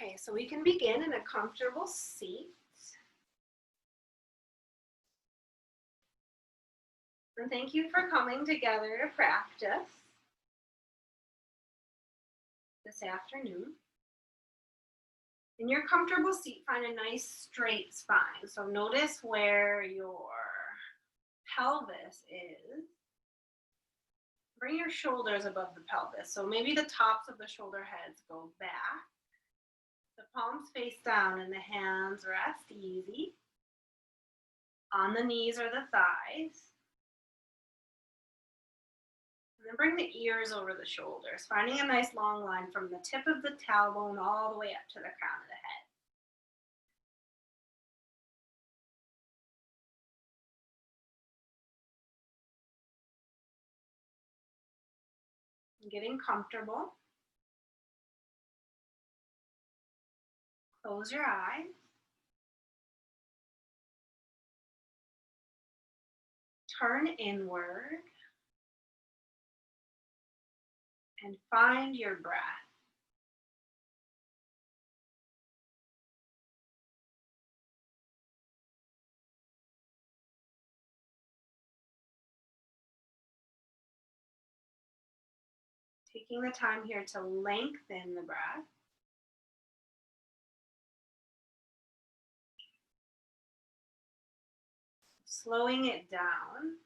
Okay, so we can begin in a comfortable seat. And thank you for coming together to practice this afternoon. In your comfortable seat, find a nice straight spine. So notice where your pelvis is. Bring your shoulders above the pelvis. So maybe the tops of the shoulder heads go back. The palms face down and the hands rest easy. On the knees or the thighs. And then bring the ears over the shoulders, finding a nice long line from the tip of the tailbone all the way up to the crown of the head. And getting comfortable. Close your eyes. Turn inward. And find your breath. Taking the time here to lengthen the breath. Slowing it down,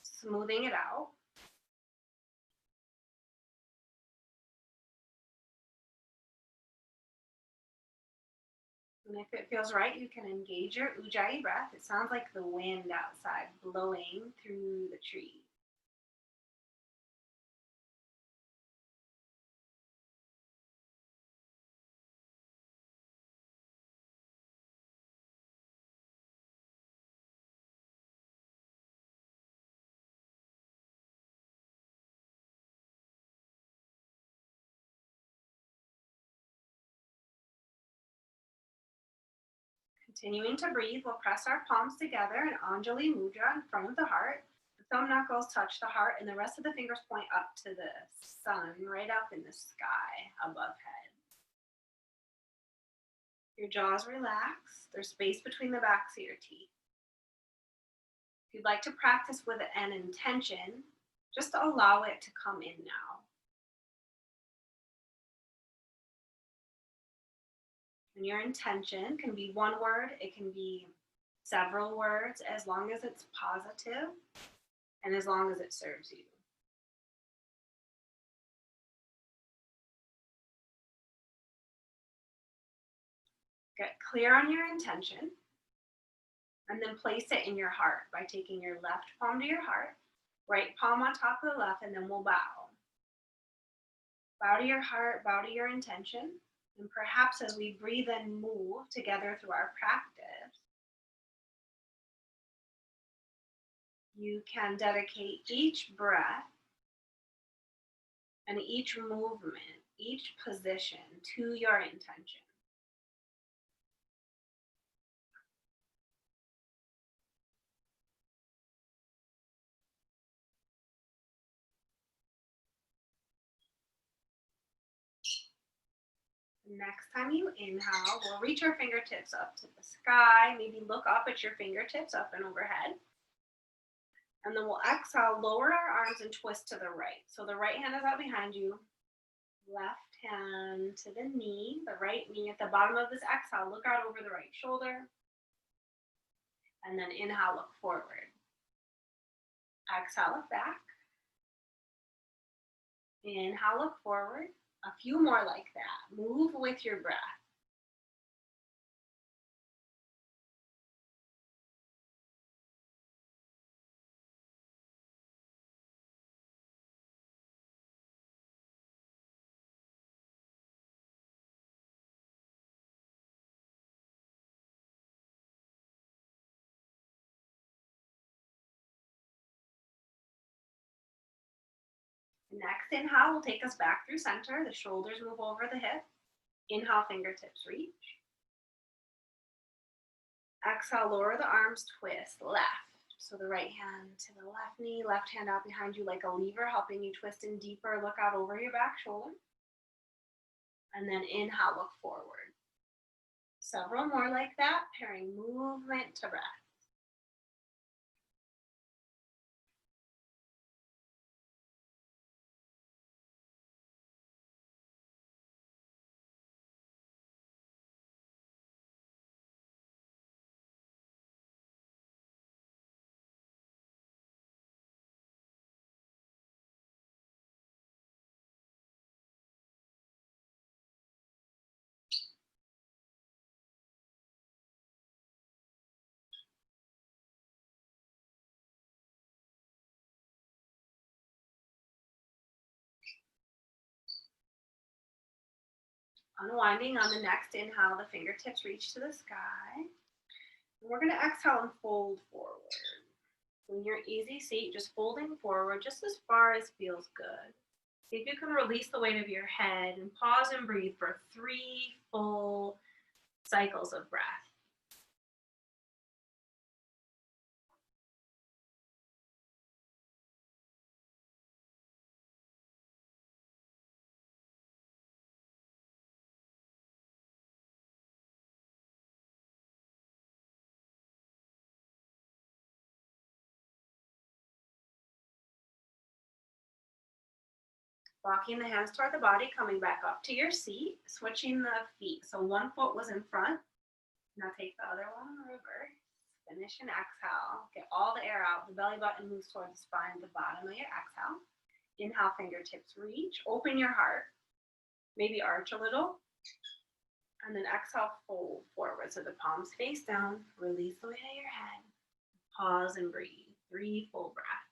smoothing it out. And if it feels right, you can engage your Ujjayi breath. It sounds like the wind outside blowing through the trees. Continuing to breathe, we'll press our palms together in Anjali Mudra in front of the heart. The thumb knuckles touch the heart and the rest of the fingers point up to the sun, right up in the sky above head. Your jaws relax. There's space between the backs of your teeth. If you'd like to practice with an intention, just allow it to come in now. And your intention can be one word, it can be several words, as long as it's positive and as long as it serves you. Get clear on your intention and then place it in your heart by taking your left palm to your heart, right palm on top of the left, and then we'll bow. Bow to your heart, bow to your intention. And perhaps as we breathe and move together through our practice, you can dedicate each breath and each movement, each position to your intention. Next time you inhale, we'll reach our fingertips up to the sky. Maybe look up at your fingertips up and overhead. And then we'll exhale, lower our arms and twist to the right. So the right hand is out behind you. Left hand to the knee, the right knee at the bottom of this exhale. Look out over the right shoulder. And then inhale, look forward. Exhale, look back. Inhale, look forward. A few more like that. Move with your breath. Next inhale will take us back through center. The shoulders move over the hip. Inhale, fingertips reach. Exhale, lower the arms, twist left. So the right hand to the left knee, left hand out behind you like a lever, helping you twist in deeper. Look out over your back shoulder. And then inhale, look forward. Several more like that, pairing movement to breath. Unwinding on the next inhale, the fingertips reach to the sky. And we're going to exhale and fold forward. When you're easy seat, just folding forward just as far as feels good. See if you can release the weight of your head and pause and breathe for 3 full cycles of breath. Walking the hands toward the body, coming back up to your seat, switching the feet. So one foot was in front. Now take the other one in reverse. Finish and exhale. Get all the air out. The belly button moves toward the spine, the bottom of your exhale. Inhale, fingertips reach. Open your heart. Maybe arch a little. And then exhale, fold forward. So the palms face down. Release the weight of your head. Pause and breathe. 3 full breaths.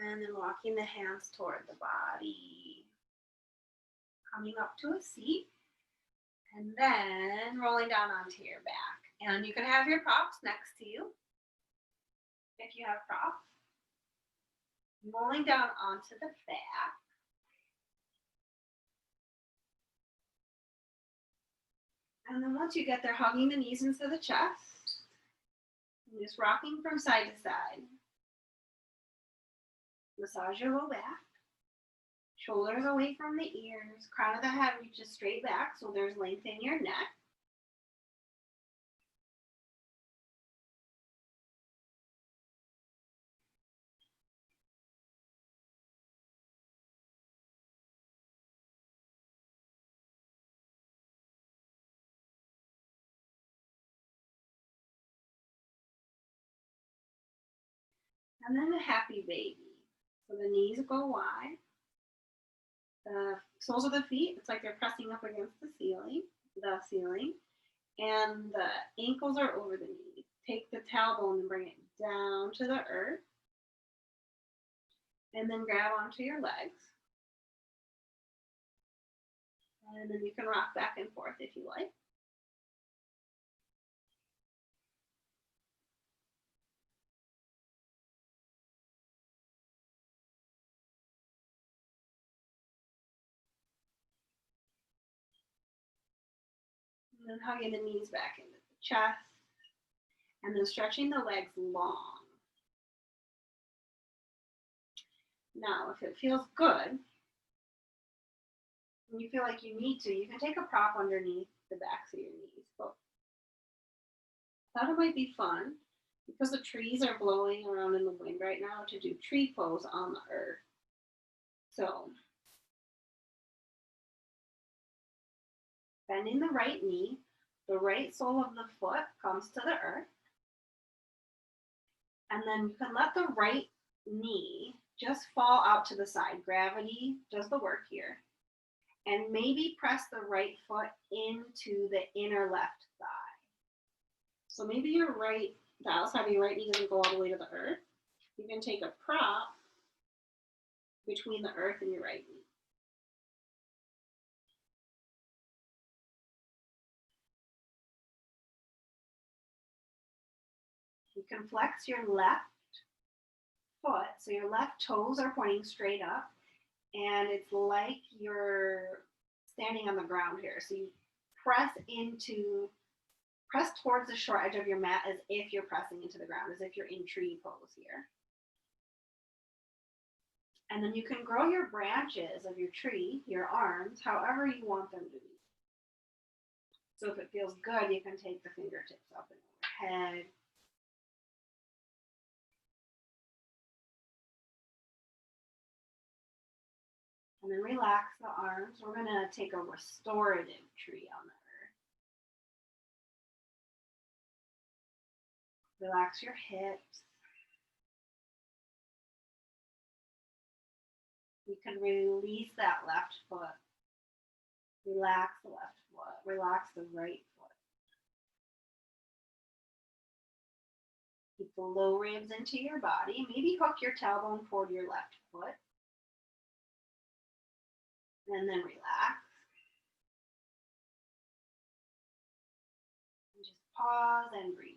And then walking the hands toward the body. Coming up to a seat. And then rolling down onto your back. And you can have your props next to you, if you have props. Rolling down onto the back. And then once you get there, hugging the knees into the chest. And just rocking from side to side. Massage your low back. Shoulders away from the ears. Crown of the head reaches straight back, so there's length in your neck. And then a happy baby. So the knees go wide. The soles of the feet, it's like they're pressing up against the ceiling. And the ankles are over the knees. Take the tailbone and bring it down to the earth. And then grab onto your legs. And then you can rock back and forth if you like. And then hugging the knees back into the chest. And then stretching the legs long. Now, if it feels good, and you feel like you need to, you can take a prop underneath the backs of your knees. But I thought it might be fun, because the trees are blowing around in the wind right now, to do tree pose on the earth. So, bending the right knee, the right sole of the foot comes to the earth. And then you can let the right knee just fall out to the side. Gravity does the work here. And maybe press the right foot into the inner left thigh. So maybe your the outside of your right knee doesn't go all the way to the earth. You can take a prop between the earth and your right knee. You can flex your left foot, so your left toes are pointing straight up, and it's like you're standing on the ground here. So you press towards the short edge of your mat as if you're pressing into the ground, as if you're in tree pose here. And then you can grow your branches of your tree, your arms, however you want them to be. So if it feels good, you can take the fingertips up and overhead. And then relax the arms. We're going to take a restorative tree on the earth. Relax your hips. You can release that left foot. Relax the left foot. Relax the right foot. Keep the low ribs into your body. Maybe hook your tailbone toward your left foot. And then relax. And just pause and breathe.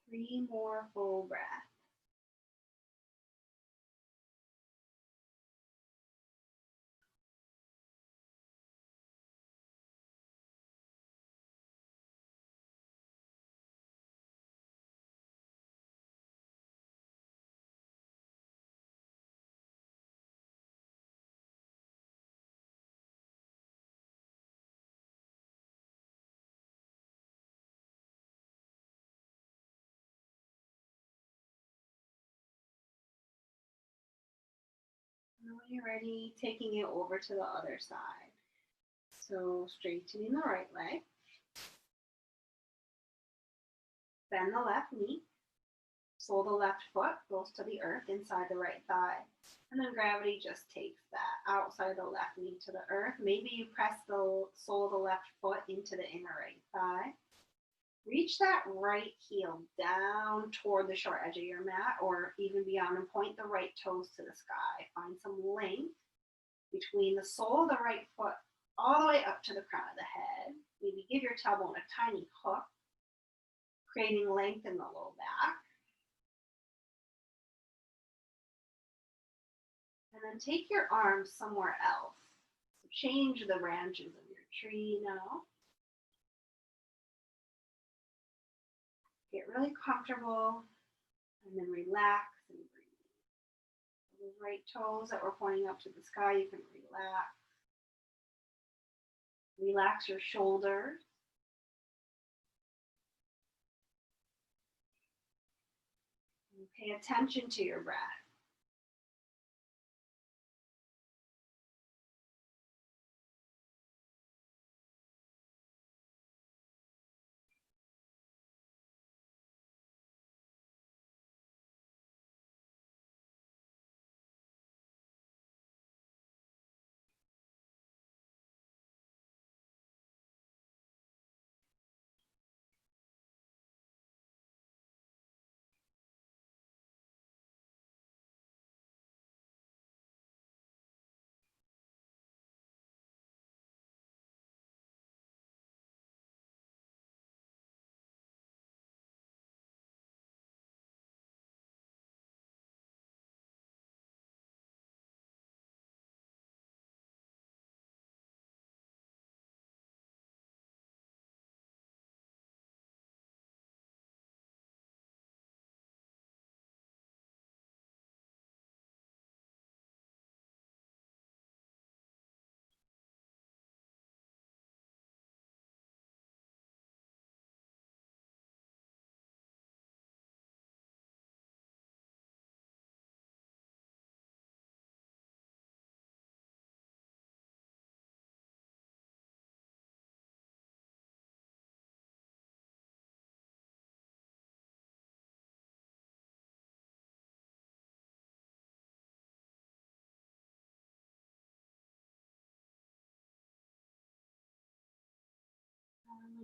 Three more full breaths. And when you're ready, taking it over to the other side. So straightening the right leg. Bend the left knee. Sole the left foot goes to the earth inside the right thigh. And then gravity just takes that outside the left knee to the earth. Maybe you press the sole of the left foot into the inner right thigh. Reach that right heel down toward the short edge of your mat or even beyond and point the right toes to the sky. Find some length between the sole of the right foot all the way up to the crown of the head. Maybe give your tailbone a tiny hook, creating length in the low back. And then take your arms somewhere else. So change the branches of your tree now. Get really comfortable and then relax and breathe. Those right toes that were pointing up to the sky, you can relax. Relax your shoulders. And pay attention to your breath.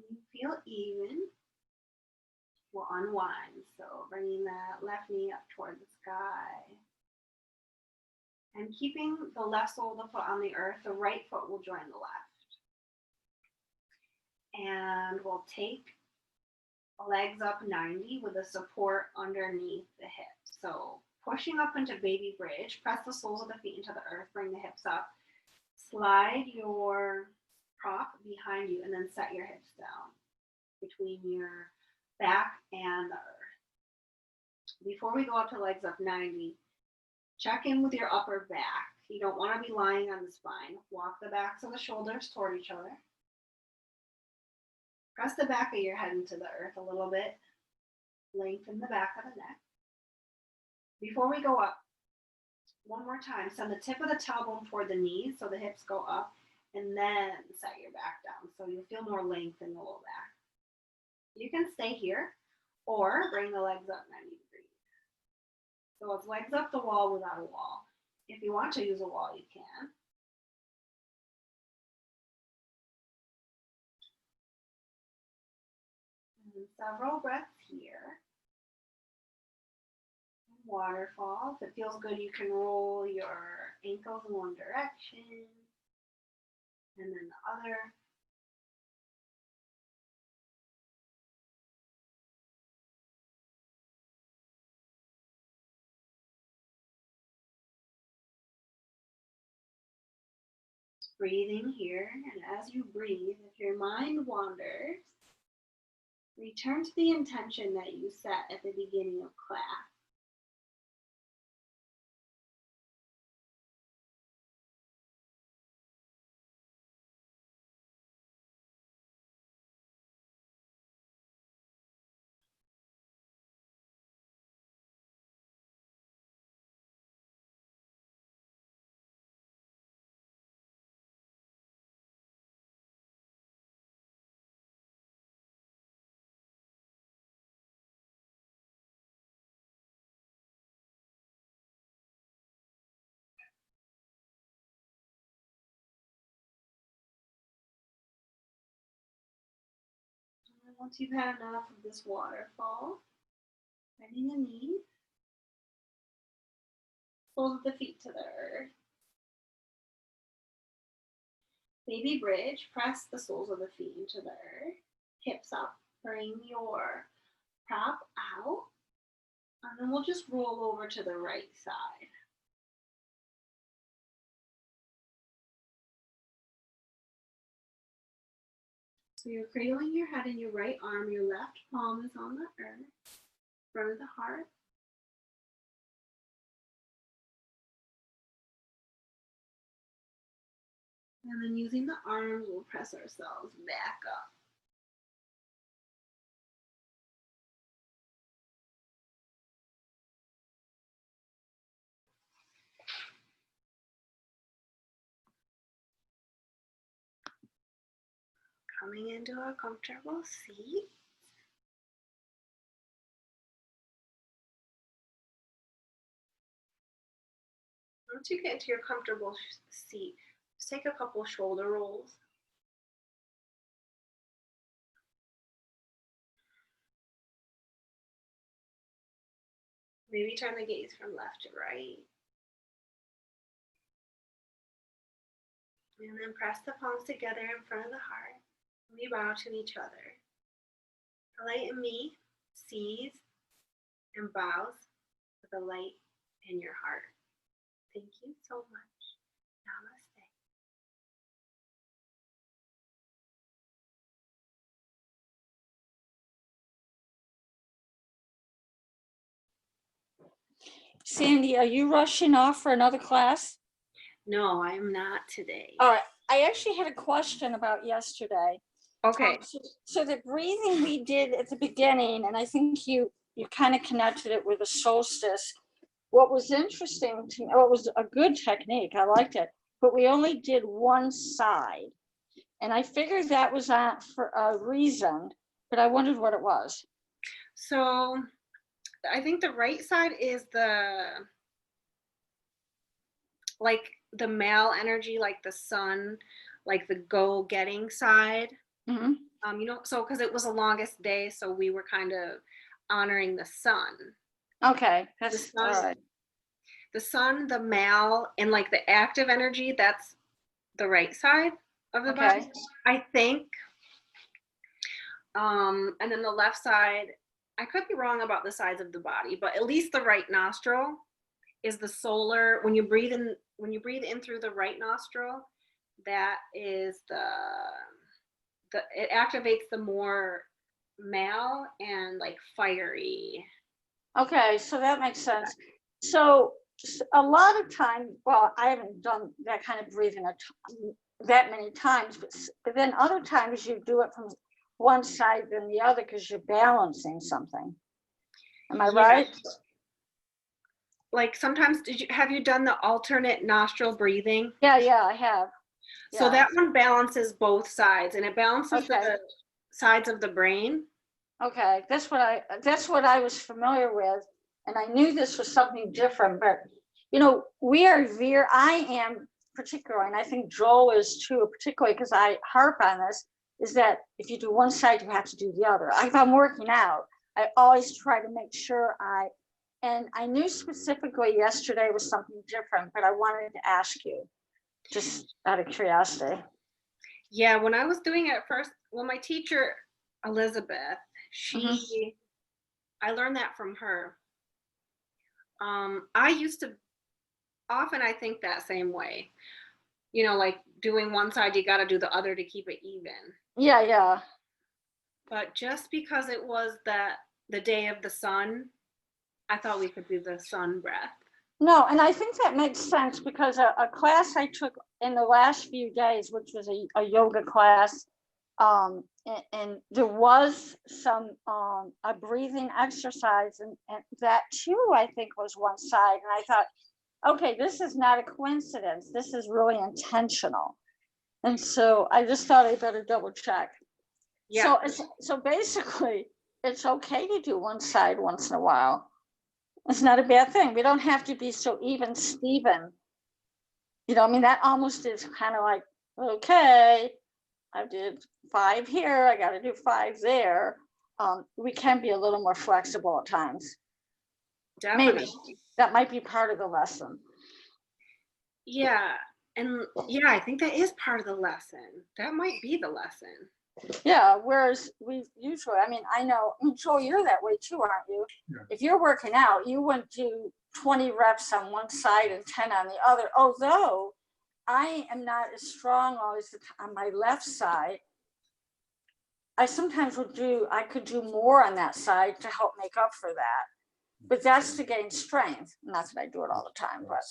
When you feel even, we'll unwind. So bringing that left knee up toward the sky. And keeping the left sole of the foot on the earth, the right foot will join the left. And we'll take legs up 90 with the support underneath the hips. So pushing up into baby bridge, press the soles of the feet into the earth, bring the hips up. Slide your prop behind you and then set your hips down between your back and the earth. Before we go up to legs up 90, check in with your upper back. You don't want to be lying on the spine. Walk the backs of the shoulders toward each other. Press the back of your head into the earth a little bit. Lengthen the back of the neck. Before we go up, one more time, send the tip of the tailbone toward the knees so the hips go up, and then set your back down so you'll feel more length in the low back. You can stay here or bring the legs up 90 degrees. So it's legs up the wall without a wall. If you want to use a wall, you can. And several breaths here. Waterfall. If it feels good, you can roll your ankles in one direction and then the other. Breathing here, and as you breathe, if your mind wanders, return to the intention that you set at the beginning of class. And once you've had enough of this waterfall, bending the knees, soles of the feet to the earth. Baby bridge, press the soles of the feet into the earth. Hips up, bring your prop out, and then we'll just roll over to the right side. So you're cradling your head in your right arm, your left palm is on the earth, front of the heart. And then using the arms, we'll press ourselves back up. Coming into a comfortable seat. Once you get into your comfortable seat, just take a couple shoulder rolls. Maybe turn the gaze from left to right. And then press the palms together in front of the heart. We bow to each other. The light in me sees and bows with the light in your heart. Thank you so much. Namaste. Sandy, are you rushing off for another class? No, I am not today. All right. I actually had a question about yesterday. Okay. So the breathing we did at the beginning, and I think you kind of connected it with the solstice. What was interesting to me, it was a good technique. I liked it, but we only did one side. And I figured that was for a reason, but I wondered what it was. So I think the right side is the male energy, like the sun, like the go-getting side. Mhm. So because it was the longest day, so we were kind of honoring the sun. Okay, The that's all sun, right. the sun, the mal, and like the active energy, that's the right side of the body, Okay, I think. And then the left side, I could be wrong about the sides of the body, but at least the right nostril is the solar. When you breathe in through the right nostril, that is it activates the more male and like fiery. okay, so that makes sense. So a lot of time, well, I haven't done that kind of breathing that many times, but then other times you do it from one side than the other because you're balancing something. Am I Yeah. right? Like sometimes have you done the alternate nostril breathing? Yeah, I have. So Yeah. that one balances both sides and it balances Okay. the sides of the brain. Okay, that's what I was familiar with, and I knew this was something different. But I am particular, and I think Joel is too, particularly because I harp on this. Is that if you do one side, you have to do the other. If I'm working out, I always try to make sure and I knew specifically yesterday was something different, but I wanted to ask you just out of curiosity. Yeah, when I was doing it at first, well, my teacher, Elizabeth, Mhm. I learned that from her. I used to often I think that same way. Like doing one side, you got to do the other to keep it even. Yeah. But just because it was the day of the sun, I thought we could do the sun breath. No, and I think that makes sense because a class I took in the last few days, which was a yoga class, and there was some a breathing exercise, and that too I think was one side, and I thought, okay, this is not a coincidence. This is really intentional, and so I just thought I better double check. Yeah. So basically, it's okay to do one side once in a while. It's not a bad thing. We don't have to be so even Steven. I mean, that almost is kind of like, okay, I did 5 here, I got to do 5 there. We can be a little more flexible at times. Definitely. Maybe that might be part of the lesson. Yeah. And yeah, I think that is part of the lesson. That might be the lesson. Yeah, whereas we usually, I mean, I know, Joel, you're that way too, aren't you? Yeah. If you're working out, you wouldn't do 20 reps on one side and 10 on the other, although I am not as strong always on my left side. I sometimes I could do more on that side to help make up for that. But that's to gain strength. Not that I do it all the time, but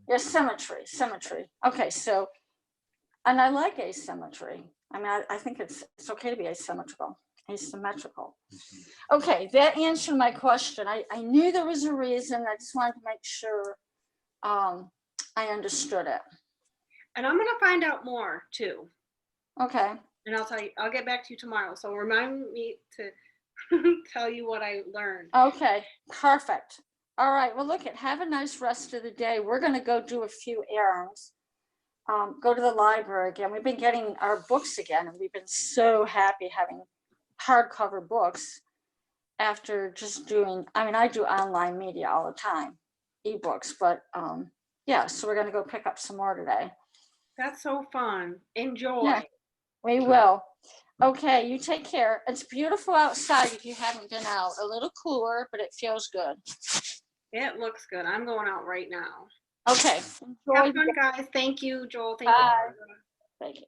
yeah, symmetry. Okay, so, and I like asymmetry. I mean, I think it's okay to be asymmetrical. Okay, that answered my question. I knew there was a reason. I just wanted to make sure I understood it. And I'm going to find out more too. Okay. And I'll get back to you tomorrow. So remind me to tell you what I learned. Okay, perfect. All right, well, have a nice rest of the day. We're going to go do a few errands. Go to the library again. We've been getting our books again, and we've been so happy having hardcover books after just I do online media all the time, ebooks, but yeah, so we're going to go pick up some more today. That's so fun. Enjoy. Yeah, we will. Okay, you take care. It's beautiful outside if you haven't been out. A little cooler, but it feels good. It looks good. I'm going out right now. Okay. Have fun, guys. Thank you, Joel. Thank Bye. you. Thank you.